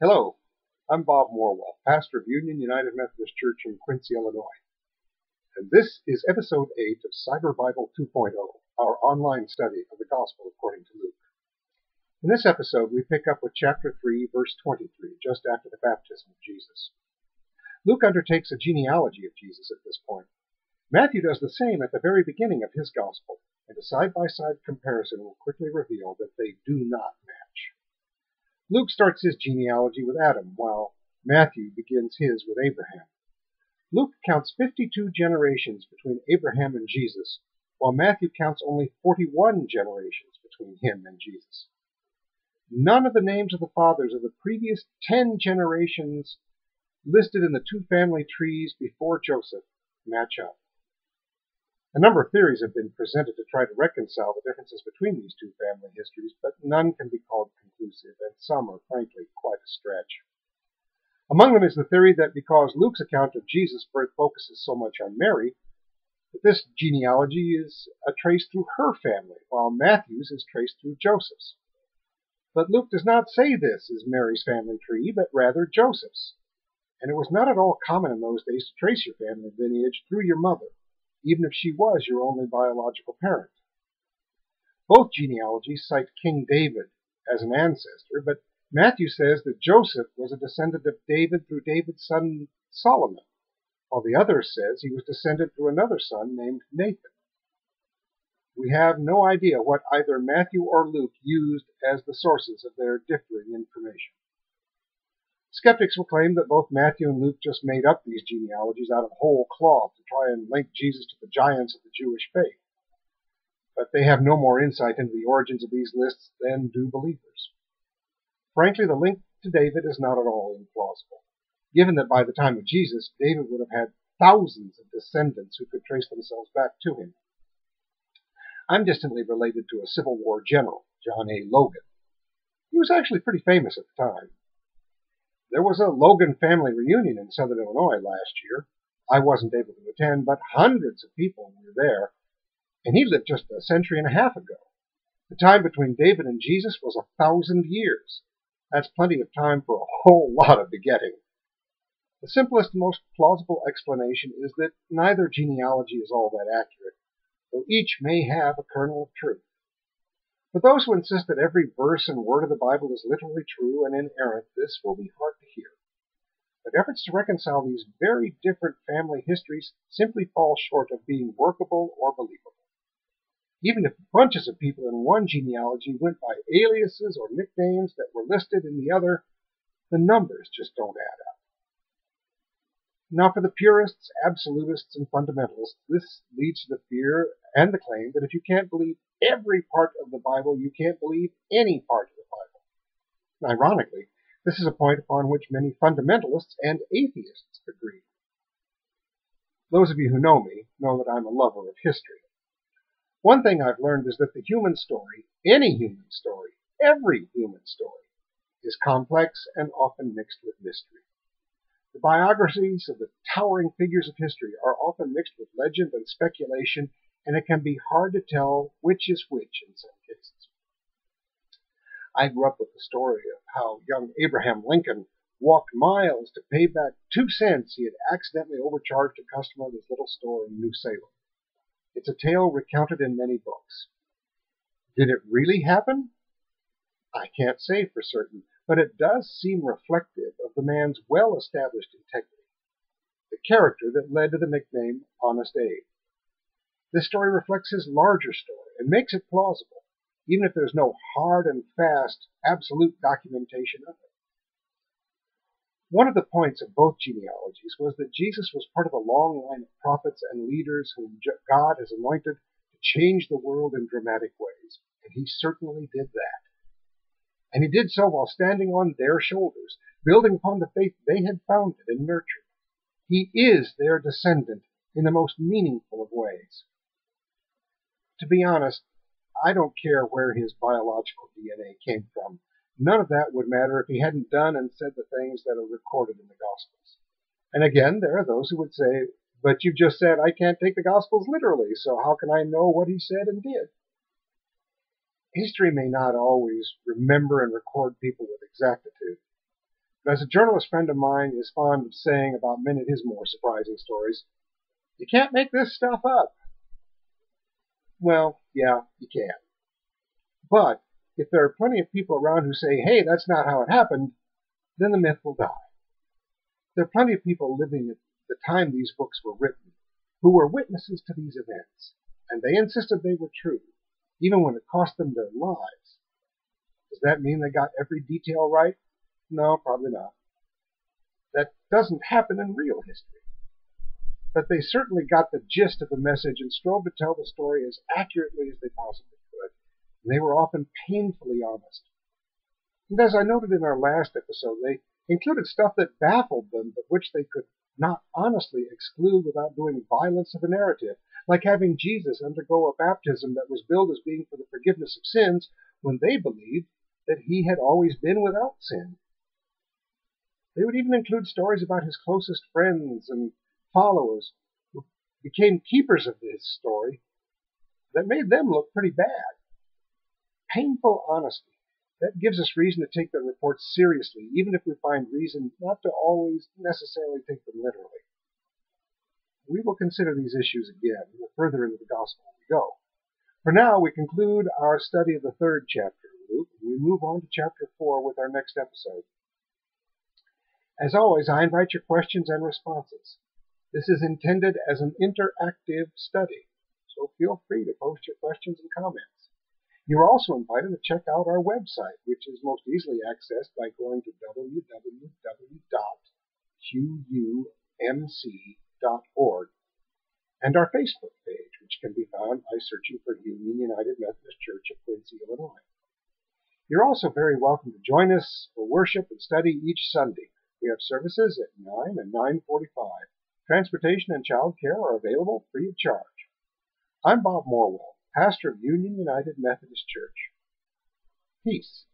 Hello, I'm Bob Morwell, pastor of United Methodist Church in Quincy, Illinois, and this is episode 8 of CyberBible 2.0, our online study of the Gospel according to Luke. In this episode, we pick up with chapter 3, verse 23, just after the baptism of Jesus. Luke undertakes a genealogy of Jesus at this point. Matthew does the same at the very beginning of his Gospel, and a side-by-side comparison will quickly reveal that they do not match. Luke starts his genealogy with Adam, while Matthew begins his with Abraham. Luke counts 52 generations between Abraham and Jesus, while Matthew counts only 41 generations between him and Jesus. None of the names of the fathers of the previous 10 generations listed in the two family trees before Joseph match up. A number of theories have been presented to try to reconcile the differences between these two family histories, but none can be called conclusive, and some are frankly quite a stretch. Among them is the theory that because Luke's account of Jesus' birth focuses so much on Mary, that this genealogy is traced through her family, while Matthew's is traced through Joseph's. But Luke does not say this is Mary's family tree, but rather Joseph's. And it was not at all common in those days to trace your family lineage through your mother, even if she was your only biological parent. Both genealogies cite King David as an ancestor, but Matthew says that Joseph was a descendant of David through David's son Solomon, while the other says he was descended through another son named Nathan. We have no idea what either Matthew or Luke used as the sources of their differing information. Skeptics will claim that both Matthew and Luke just made up these genealogies out of whole cloth to try and link Jesus to the giants of the Jewish faith. But they have no more insight into the origins of these lists than do believers. Frankly, the link to David is not at all implausible, given that by the time of Jesus, David would have had thousands of descendants who could trace themselves back to him. I'm distantly related to a Civil War general, John A. Logan. He was actually pretty famous at the time. There was a Logan family reunion in southern Illinois last year. I wasn't able to attend, but hundreds of people were there, and he lived just a century and a half ago. The time between David and Jesus was 1,000 years. That's plenty of time for a whole lot of begetting. The simplest and most plausible explanation is that neither genealogy is all that accurate, though each may have a kernel of truth. For those who insist that every verse and word of the Bible is literally true and inerrant, this will be hard to hear. But efforts to reconcile these very different family histories simply fall short of being workable or believable. Even if bunches of people in one genealogy went by aliases or nicknames that were listed in the other, the numbers just don't add up. Now, for the purists, absolutists, and fundamentalists, this leads to the fear and the claim that if you can't believe every part of the Bible, you can't believe any part of the Bible. Ironically, this is a point upon which many fundamentalists and atheists agree. Those of you who know me know that I'm a lover of history. One thing I've learned is that the human story, any human story, every human story, is complex and often mixed with mystery. The biographies of the towering figures of history are often mixed with legend and speculation, and it can be hard to tell which is which in some cases. I grew up with the story of how young Abraham Lincoln walked miles to pay back 2 cents he had accidentally overcharged a customer of his little store in New Salem. It's a tale recounted in many books. Did it really happen? I can't say for certain, but it does seem reflective of the man's well-established integrity, the character that led to the nickname Honest Abe. This story reflects his larger story and makes it plausible, even if there's no hard and fast, absolute documentation of it. One of the points of both genealogies was that Jesus was part of a long line of prophets and leaders whom God has anointed to change the world in dramatic ways, and he certainly did that. And he did so while standing on their shoulders, building upon the faith they had founded and nurtured. He is their descendant in the most meaningful of ways. To be honest, I don't care where his biological DNA came from. None of that would matter if he hadn't done and said the things that are recorded in the Gospels. And again, there are those who would say, but you just said I can't take the Gospels literally, so how can I know what he said and did? History may not always remember and record people with exactitude, But as a journalist friend of mine is fond of saying about many of his more surprising stories, you can't make this stuff up. Well, yeah, you can. But if there are plenty of people around who say, hey, that's not how it happened, then the myth will die. There are plenty of people living at the time these books were written who were witnesses to these events, and they insisted they were true, even when it cost them their lives. Does that mean they got every detail right? No, probably not. That doesn't happen in real history. But they certainly got the gist of the message and strove to tell the story as accurately as they possibly could. And they were often painfully honest. And as I noted in our last episode, they included stuff that baffled them, but which they could not honestly exclude without doing violence of a narrative, like having Jesus undergo a baptism that was billed as being for the forgiveness of sins when they believed that he had always been without sin. They would even include stories about his closest friends and followers who became keepers of this story that made them look pretty bad. Painful honesty. That gives us reason to take their reports seriously, even if we find reason not to always necessarily take them literally. We will consider these issues again the further into the gospel we go. For now, we conclude our study of the third chapter of Luke, and we move on to chapter 4 with our next episode. As always, I invite your questions and responses. This is intended as an interactive study, so feel free to post your questions and comments. You are also invited to check out our website, which is most easily accessed by going to www.qumc.org, and our Facebook page, which can be found by searching for United Methodist Church of Quincy, Illinois. You're also very welcome to join us for worship and study each Sunday. We have services at 9 and 9:45. Transportation and child care are available free of charge. I'm Bob Morwell, pastor of Union United Methodist Church. Peace.